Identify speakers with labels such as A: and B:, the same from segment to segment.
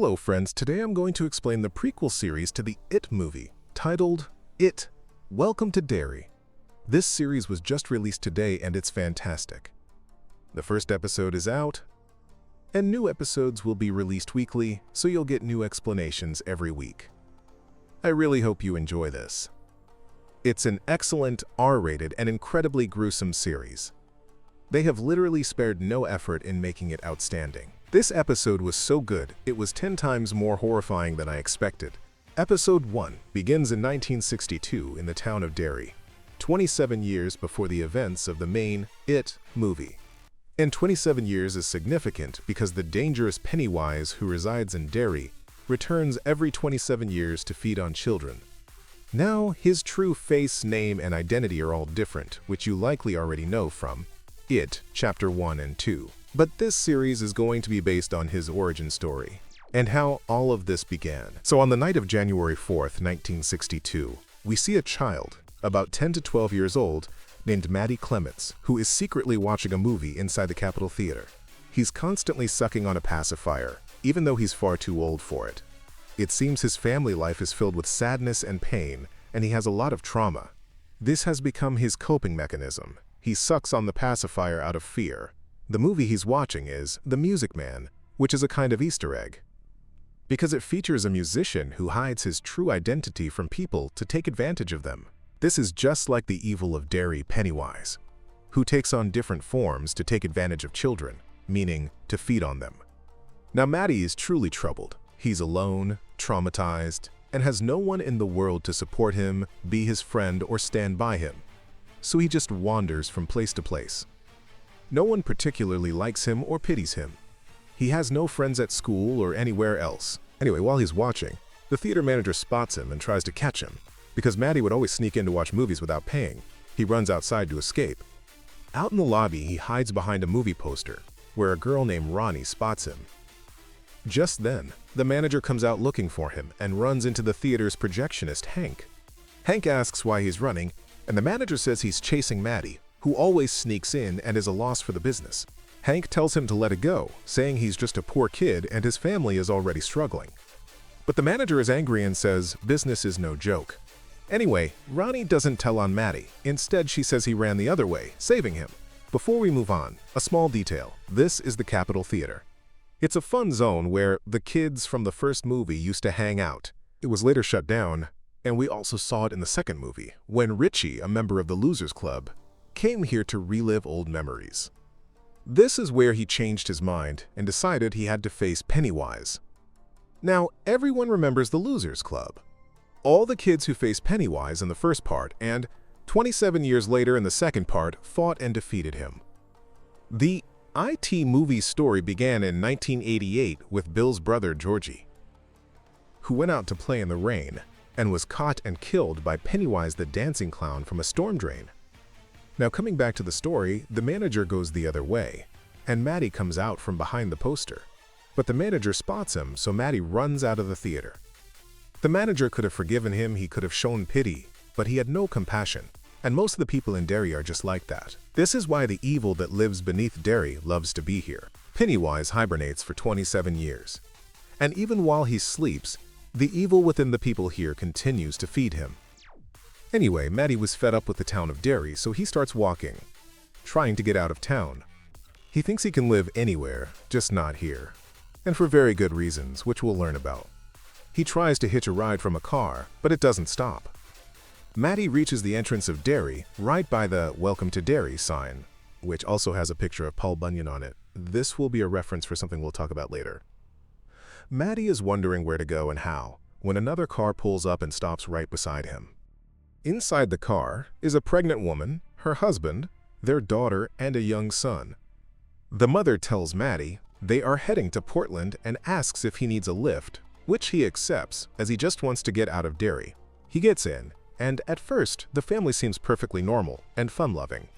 A: Hello friends, today I'm going to explain the prequel series to the It movie, titled It, Welcome to Darry. This series was just released today and it's fantastic. The first episode is out, and new episodes will be released weekly, so you'll get new explanations every week. I really hope you enjoy this. It's an excellent, R-rated, and incredibly gruesome series. They have literally spared no effort in making it outstanding. This episode was so good, it was 10 times more horrifying than I expected. Episode 1 begins in 1962 in the town of Darry, 27 years before the events of the main It movie. And 27 years is significant because the dangerous Pennywise who resides in Darry returns every 27 years to feed on children. Now, his true face, name, and identity are all different, which you likely already know from It, Chapter 1 and 2. But this series is going to be based on his origin story and how all of this began. So on the night of January 4th, 1962, we see a child, about 10 to 12 years old, named Maddie Clements, who is secretly watching a movie inside the Capitol Theater. He's constantly sucking on a pacifier, even though he's far too old for it. It seems his family life is filled with sadness and pain, and he has a lot of trauma. This has become his coping mechanism. He sucks on the pacifier out of fear. The movie he's watching is The Music Man, which is a kind of Easter egg, because it features a musician who hides his true identity from people to take advantage of them. This is just like the evil of Darry Pennywise, who takes on different forms to take advantage of children, meaning to feed on them. Now Maddie is truly troubled. He's alone, traumatized, and has no one in the world to support him, be his friend, or stand by him. So he just wanders from place to place. No one particularly likes him or pities him. He has no friends at school or anywhere else. Anyway, while he's watching, the theater manager spots him and tries to catch him. Because Maddie would always sneak in to watch movies without paying, he runs outside to escape. Out in the lobby, he hides behind a movie poster, where a girl named Ronnie spots him. Just then, the manager comes out looking for him and runs into the theater's projectionist, Hank. Hank asks why he's running, and the manager says he's chasing Maddie, who always sneaks in and is a loss for the business. Hank tells him to let it go, saying he's just a poor kid and his family is already struggling. But the manager is angry and says business is no joke. Anyway, Ronnie doesn't tell on Maddie. Instead, she says he ran the other way, saving him. Before we move on, a small detail. This is the Capitol Theater. It's a fun zone where the kids from the first movie used to hang out. It was later shut down, and we also saw it in the second movie, when Richie, a member of the Losers Club, came here to relive old memories. This is where he changed his mind and decided he had to face Pennywise. Now, everyone remembers the Losers Club. All the kids who faced Pennywise in the first part and 27 years later in the second part fought and defeated him. The IT movie story began in 1988 with Bill's brother Georgie, who went out to play in the rain and was caught and killed by Pennywise the dancing clown from a storm drain. Now coming back to the story, the manager goes the other way, and Maddie comes out from behind the poster. But the manager spots him, so Maddie runs out of the theater. The manager could have forgiven him, he could have shown pity, but he had no compassion, and most of the people in Darry are just like that. This is why the evil that lives beneath Darry loves to be here. Pennywise hibernates for 27 years, and even while he sleeps, the evil within the people here continues to feed him. Anyway, Maddie was fed up with the town of Darry, so he starts walking, trying to get out of town. He thinks he can live anywhere, just not here, and for very good reasons, which we'll learn about. He tries to hitch a ride from a car, but it doesn't stop. Maddie reaches the entrance of Darry right by the Welcome to Darry sign, which also has a picture of Paul Bunyan on it. This will be a reference for something we'll talk about later. Maddie is wondering where to go and how, when another car pulls up and stops right beside him. Inside the car is a pregnant woman, her husband, their daughter, and a young son. The mother tells Maddie they are heading to Portland and asks if he needs a lift, which he accepts as he just wants to get out of Darry. He gets in, and at first, the family seems perfectly normal and fun-loving.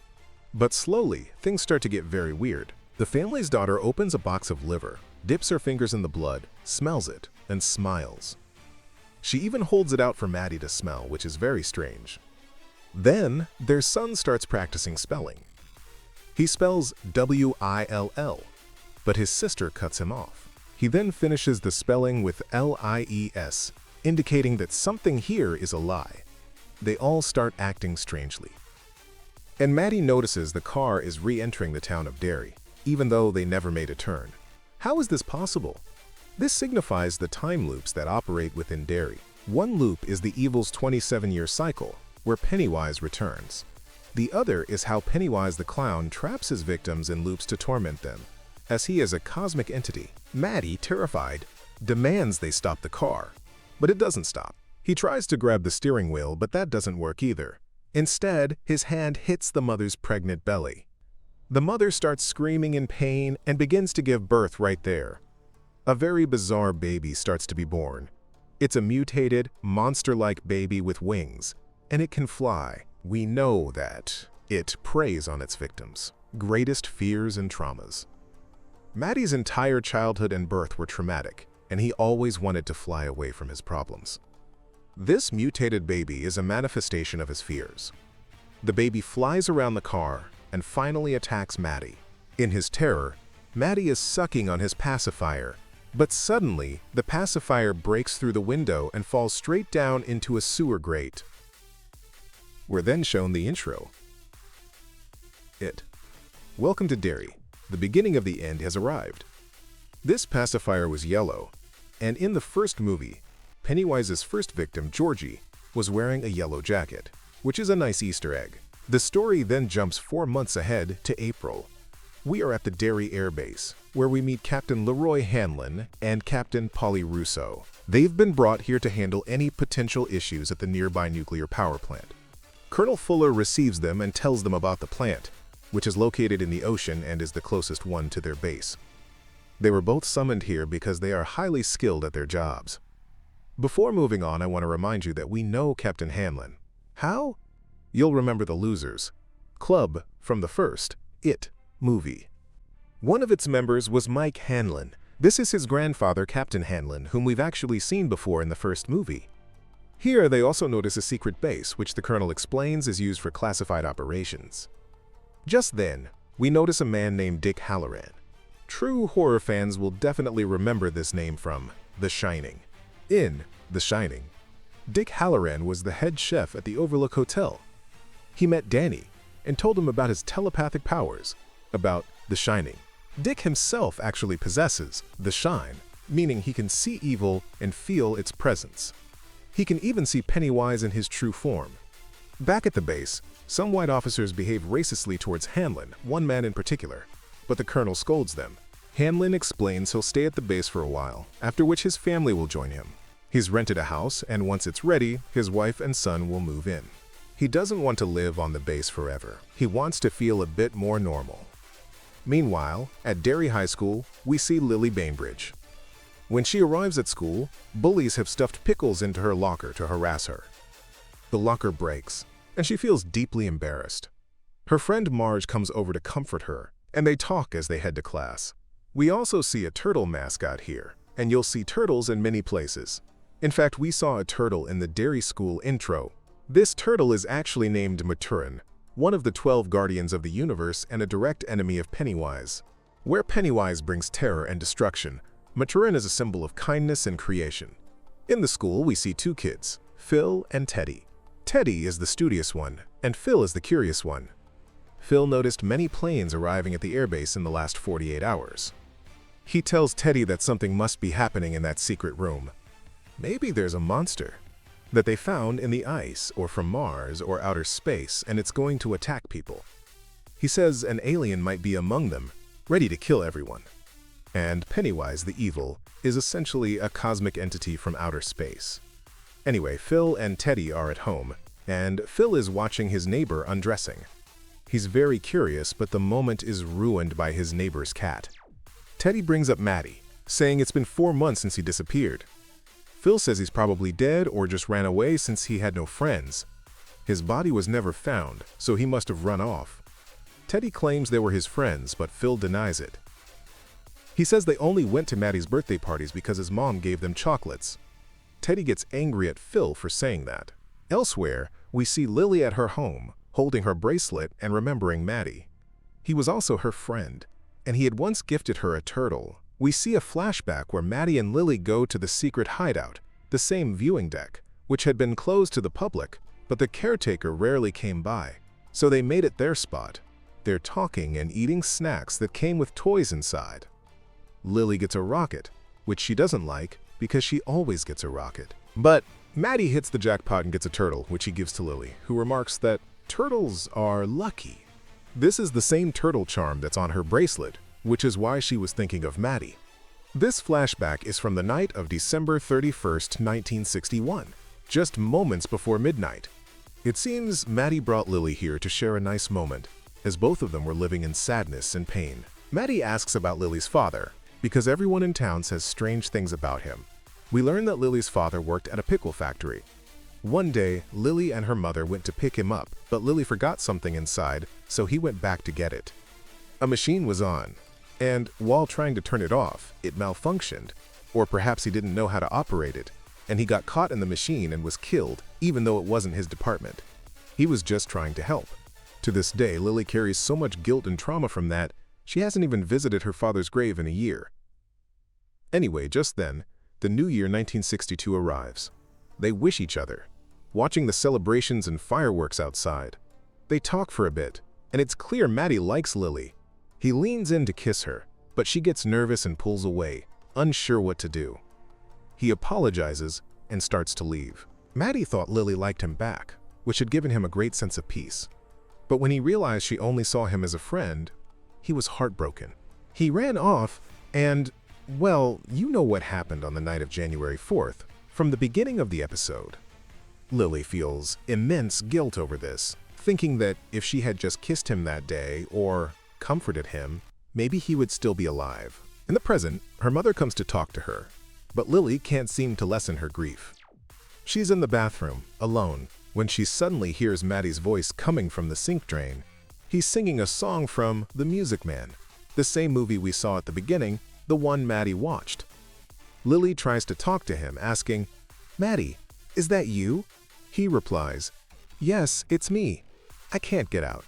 A: But slowly, things start to get very weird. The family's daughter opens a box of liver, dips her fingers in the blood, smells it, and smiles. She even holds it out for Maddie to smell, which is very strange. Then, their son starts practicing spelling. He spells W-I-L-L, but his sister cuts him off. He then finishes the spelling with Lies, indicating that something here is a lie. They all start acting strangely. And Maddie notices the car is re-entering the town of Darry, even though they never made a turn. How is this possible? This signifies the time loops that operate within Darry. One loop is the evil's 27-year cycle, where Pennywise returns. The other is how Pennywise the clown traps his victims in loops to torment them. As he is a cosmic entity, Maddie, terrified, demands they stop the car. But it doesn't stop. He tries to grab the steering wheel, but that doesn't work either. Instead, his hand hits the mother's pregnant belly. The mother starts screaming in pain and begins to give birth right there. A very bizarre baby starts to be born. It's a mutated, monster-like baby with wings, and it can fly. We know that it preys on its victims' greatest fears and traumas. Maddie's entire childhood and birth were traumatic, and he always wanted to fly away from his problems. This mutated baby is a manifestation of his fears. The baby flies around the car and finally attacks Maddie. In his terror, Maddie is sucking on his pacifier, but suddenly the pacifier breaks through the window and falls straight down into a sewer grate. We're then shown the intro. It. Welcome to Darry. The beginning of the end has arrived. This pacifier was yellow, and in the first movie, Pennywise's first victim, Georgie, was wearing a yellow jacket, which is a nice Easter egg. The story then jumps 4 months ahead to April. We are at the Darry Air Base, where we meet Captain Leroy Hanlon and Captain Polly Russo. They've been brought here to handle any potential issues at the nearby nuclear power plant. Colonel Fuller receives them and tells them about the plant, which is located in the ocean and is the closest one to their base. They were both summoned here because they are highly skilled at their jobs. Before moving on, I want to remind you that we know Captain Hanlon. How? You'll remember the Losers Club from the first It movie. One of its members was Mike Hanlon. This is his grandfather, Captain Hanlon, whom we've actually seen before in the first movie. Here, they also notice a secret base, which the Colonel explains is used for classified operations. Just then, we notice a man named Dick Halloran. True horror fans will definitely remember this name from The Shining. In The Shining, Dick Halloran was the head chef at the Overlook Hotel. He met Danny and told him about his telepathic powers, about The Shining. Dick himself actually possesses the Shine, meaning he can see evil and feel its presence. He can even see Pennywise in his true form. Back at the base, some white officers behave racistly towards Hanlon, one man in particular, but the Colonel scolds them. Hanlon explains he'll stay at the base for a while, after which his family will join him. He's rented a house, and once it's ready, his wife and son will move in. He doesn't want to live on the base forever. He wants to feel a bit more normal. Meanwhile, at Darry High School, we see Lily Bainbridge. When she arrives at school, bullies have stuffed pickles into her locker to harass her. The locker breaks, and she feels deeply embarrassed. Her friend Marge comes over to comfort her, and they talk as they head to class. We also see a turtle mascot here, and you'll see turtles in many places. In fact, we saw a turtle in the Darry School intro. This turtle is actually named Maturin, one of the 12 guardians of the universe and a direct enemy of Pennywise. Where Pennywise brings terror and destruction, Maturin is a symbol of kindness and creation. In the school, we see 2 kids, Phil and Teddy. Teddy is the studious one, and Phil is the curious one. Phil noticed many planes arriving at the airbase in the last 48 hours. He tells Teddy that something must be happening in that secret room. Maybe there's a monster that they found in the ice or from Mars or outer space, and it's going to attack people. He says an alien might be among them, ready to kill everyone. And Pennywise the evil is essentially a cosmic entity from outer space. Anyway, Phil and Teddy are at home, and Phil is watching his neighbor undressing. He's very curious, but the moment is ruined by his neighbor's cat. Teddy brings up Maddie, saying it's been 4 months since he disappeared. Phil says he's probably dead or just ran away since he had no friends. His body was never found, so he must have run off. Teddy claims they were his friends, but Phil denies it. He says they only went to Maddie's birthday parties because his mom gave them chocolates. Teddy gets angry at Phil for saying that. Elsewhere, we see Lily at her home, holding her bracelet and remembering Maddie. He was also her friend, and he had once gifted her a turtle, We see a flashback where Maddie and Lily go to the secret hideout, the same viewing deck, which had been closed to the public, but the caretaker rarely came by, so they made it their spot. They're talking and eating snacks that came with toys inside. Lily gets a rocket, which she doesn't like because she always gets a rocket. But Maddie hits the jackpot and gets a turtle, which he gives to Lily, who remarks that turtles are lucky. This is the same turtle charm that's on her bracelet, which is why she was thinking of Maddie. This flashback is from the night of December 31st, 1961, just moments before midnight. It seems Maddie brought Lily here to share a nice moment, as both of them were living in sadness and pain. Maddie asks about Lily's father, because everyone in town says strange things about him. We learn that Lily's father worked at a pickle factory. One day, Lily and her mother went to pick him up, but Lily forgot something inside, so he went back to get it. A machine was on, and while trying to turn it off, it malfunctioned, or perhaps he didn't know how to operate it, and he got caught in the machine and was killed, even though it wasn't his department. He was just trying to help. To this day, Lily carries so much guilt and trauma from that, she hasn't even visited her father's grave in a year. Anyway, just then, the new year 1962 arrives. They wish each other, watching the celebrations and fireworks outside. They talk for a bit, and it's clear Maddie likes Lily. He leans in to kiss her, but she gets nervous and pulls away, unsure what to do. He apologizes and starts to leave. Maddie thought Lily liked him back, which had given him a great sense of peace. But when he realized she only saw him as a friend, he was heartbroken. He ran off and, well, you know what happened on the night of January 4th, from the beginning of the episode. Lily feels immense guilt over this, thinking that if she had just kissed him that day or comforted him, maybe he would still be alive. In the present, her mother comes to talk to her, but Lily can't seem to lessen her grief. She's in the bathroom, alone, when she suddenly hears Maddie's voice coming from the sink drain. He's singing a song from The Music Man, the same movie we saw at the beginning, the one Maddie watched. Lily tries to talk to him, asking, "Maddie, is that you?" He replies, "Yes, it's me. I can't get out."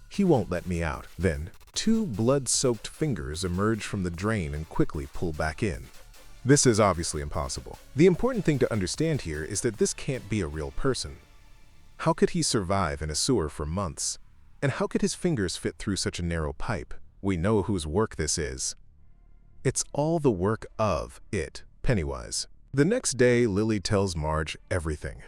A: He won't let me out. Then, two blood-soaked fingers emerge from the drain and quickly pull back in. This is obviously impossible. The important thing to understand here is that this can't be a real person. How could he survive in a sewer for months? And how could his fingers fit through such a narrow pipe? We know whose work this is. It's all the work of it, Pennywise. The next day, Lily tells Marge everything.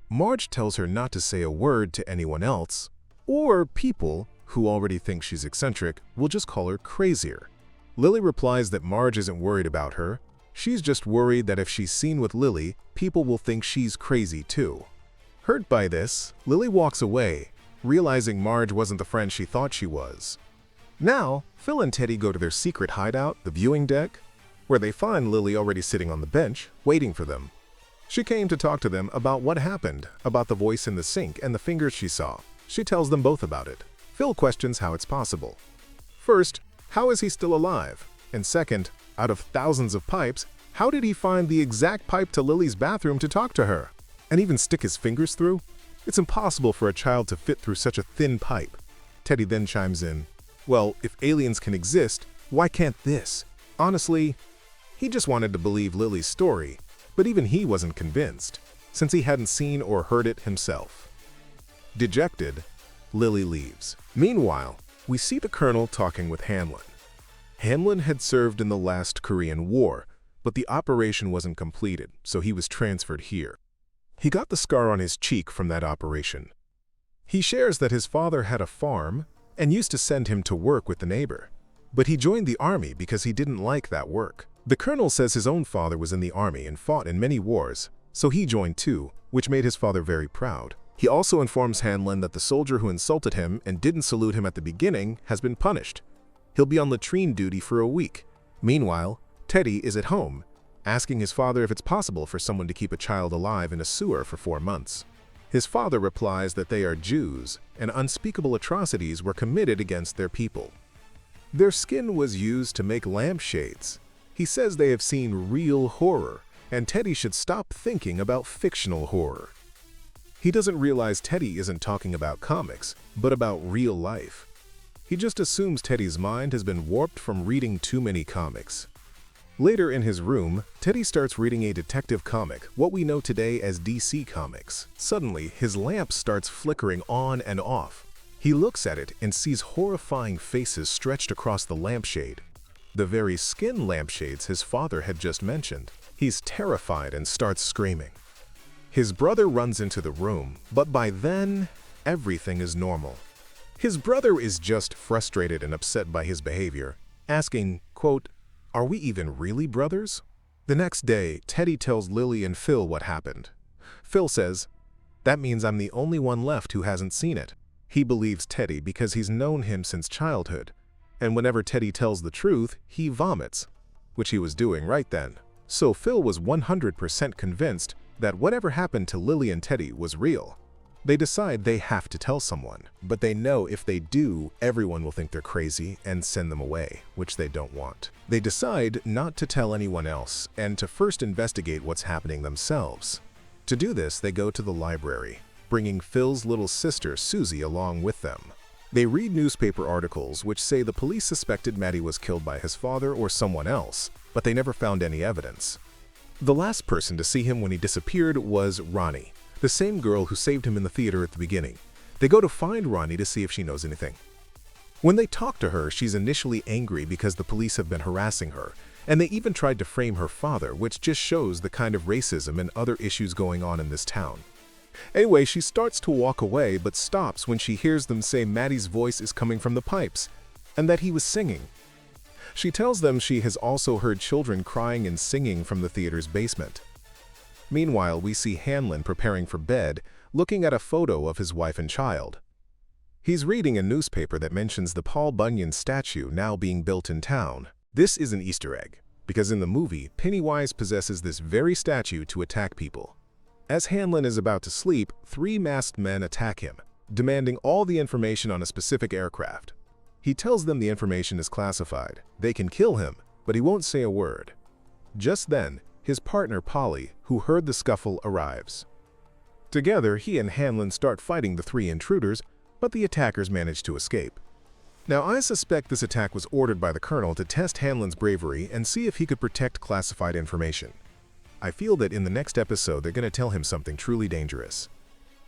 A: Marge tells her not to say a word to anyone else, or people who already think she's eccentric will just call her crazier. Lily replies that Marge isn't worried about her. She's just worried that if she's seen with Lily, people will think she's crazy too. Hurt by this, Lily walks away, realizing Marge wasn't the friend she thought she was. Now, Phil and Teddy go to their secret hideout, the viewing deck, where they find Lily already sitting on the bench, waiting for them. She came to talk to them about what happened, about the voice in the sink and the fingers she saw. She tells them both about it. Phil questions how it's possible. First, how is he still alive? And second, out of thousands of pipes, how did he find the exact pipe to Lily's bathroom to talk to her? And even stick his fingers through? It's impossible for a child to fit through such a thin pipe. Teddy then chimes in, "Well, if aliens can exist, why can't this?" Honestly, he just wanted to believe Lily's story, but even he wasn't convinced, since he hadn't seen or heard it himself. Dejected, Lily leaves. Meanwhile, we see the Colonel talking with Hamlin. Hamlin had served in the last Korean War, but the operation wasn't completed, so he was transferred here. He got the scar on his cheek from that operation. He shares that his father had a farm and used to send him to work with the neighbor, but he joined the army because he didn't like that work. The Colonel says his own father was in the army and fought in many wars, so he joined too, which made his father very proud. He also informs Hamlin that the soldier who insulted him and didn't salute him at the beginning has been punished. He'll be on latrine duty for a week. Meanwhile, Teddy is at home, asking his father if it's possible for someone to keep a child alive in a sewer for 4 months. His father replies that they are Jews, and unspeakable atrocities were committed against their people. Their skin was used to make lampshades. He says they have seen real horror, and Teddy should stop thinking about fictional horror. He doesn't realize Teddy isn't talking about comics, but about real life. He just assumes Teddy's mind has been warped from reading too many comics. Later in his room, Teddy starts reading a detective comic, what we know today as DC Comics. Suddenly, his lamp starts flickering on and off. He looks at it and sees horrifying faces stretched across the lampshade. The very skin lampshades his father had just mentioned. He's terrified and starts screaming. His brother runs into the room, but by then, everything is normal. His brother is just frustrated and upset by his behavior, asking, quote, "Are we even really brothers?" The next day, Teddy tells Lily and Phil what happened. Phil says, "That means I'm the only one left who hasn't seen it." He believes Teddy because he's known him since childhood, and whenever Teddy tells the truth, he vomits, which he was doing right then. So Phil was 100% convinced that whatever happened to Lily and Teddy was real. They decide they have to tell someone, but they know if they do, everyone will think they're crazy and send them away, which they don't want. They decide not to tell anyone else and to first investigate what's happening themselves. To do this, they go to the library, bringing Phil's little sister, Susie, along with them. They read newspaper articles which say the police suspected Maddie was killed by his father or someone else, but they never found any evidence. The last person to see him when he disappeared was Ronnie, the same girl who saved him in the theater at the beginning. They go to find Ronnie to see if she knows anything. When they talk to her, she's initially angry because the police have been harassing her, and they even tried to frame her father, which just shows the kind of racism and other issues going on in this town. Anyway, she starts to walk away but stops when she hears them say Maddie's voice is coming from the pipes, and that he was singing. She tells them she has also heard children crying and singing from the theater's basement. Meanwhile, we see Hanlon preparing for bed, looking at a photo of his wife and child. He's reading a newspaper that mentions the Paul Bunyan statue now being built in town. This is an Easter egg, because in the movie, Pennywise possesses this very statue to attack people. As Hanlon is about to sleep, 3 masked men attack him, demanding all the information on a specific aircraft. He tells them the information is classified. They can kill him, but he won't say a word. Just then, his partner Polly, who heard the scuffle, arrives. Together, he and Hanlon start fighting the 3 intruders, but the attackers manage to escape. Now, I suspect this attack was ordered by the Colonel to test Hanlon's bravery and see if he could protect classified information. I feel that in the next episode, they're going to tell him something truly dangerous.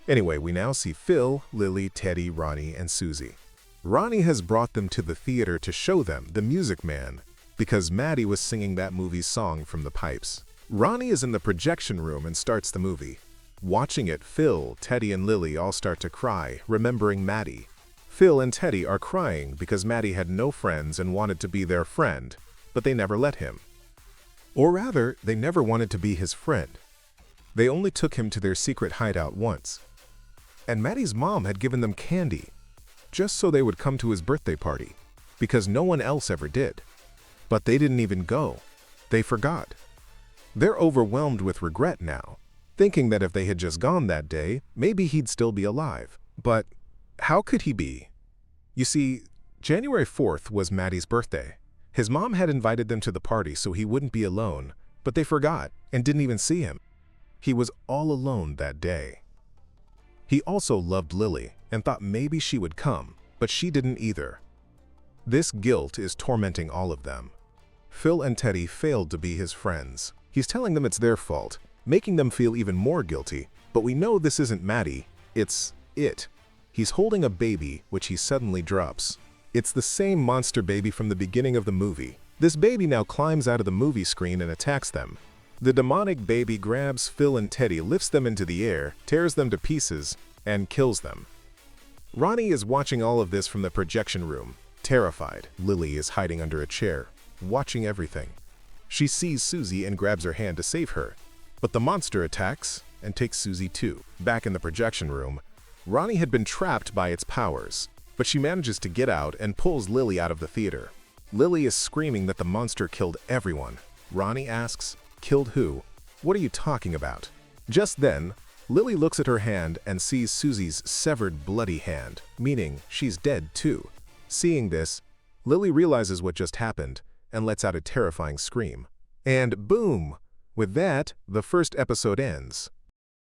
A: Anyway, we now see Phil, Lily, Teddy, Ronnie, and Susie. Ronnie has brought them to the theater to show them The Music Man, because Maddie was singing that movie's song from the pipes. Ronnie is in the projection room and starts the movie. Watching it, Phil, Teddy, and Lily all start to cry, remembering Maddie. Phil and Teddy are crying because Maddie had no friends and wanted to be their friend, but they never let him. Or rather, they never wanted to be his friend. They only took him to their secret hideout once. And Maddie's mom had given them candy, just so they would come to his birthday party, because no one else ever did. But they didn't even go. They forgot. They're overwhelmed with regret now, thinking that if they had just gone that day, maybe he'd still be alive. But how could he be? You see, January 4th was Maddie's birthday. His mom had invited them to the party so he wouldn't be alone, but they forgot and didn't even see him. He was all alone that day. He also loved Lily and thought maybe she would come, but she didn't either. This guilt is tormenting all of them. Phil and Teddy failed to be his friends. He's telling them it's their fault, making them feel even more guilty, but we know this isn't Maddie, it's it. He's holding a baby, which he suddenly drops. It's the same monster baby from the beginning of the movie. This baby now climbs out of the movie screen and attacks them. The demonic baby grabs Phil and Teddy, lifts them into the air, tears them to pieces, and kills them. Ronnie is watching all of this from the projection room, terrified. Lily is hiding under a chair, watching everything. She sees Susie and grabs her hand to save her, but the monster attacks and takes Susie too. Back in the projection room, Ronnie had been trapped by its powers, but she manages to get out and pulls Lily out of the theater. Lily is screaming that the monster killed everyone. Ronnie asks, "Killed who? What are you talking about?" Just then, Lily looks at her hand and sees Susie's severed, bloody hand, meaning she's dead too. Seeing this, Lily realizes what just happened and lets out a terrifying scream. And boom! With that, the first episode ends.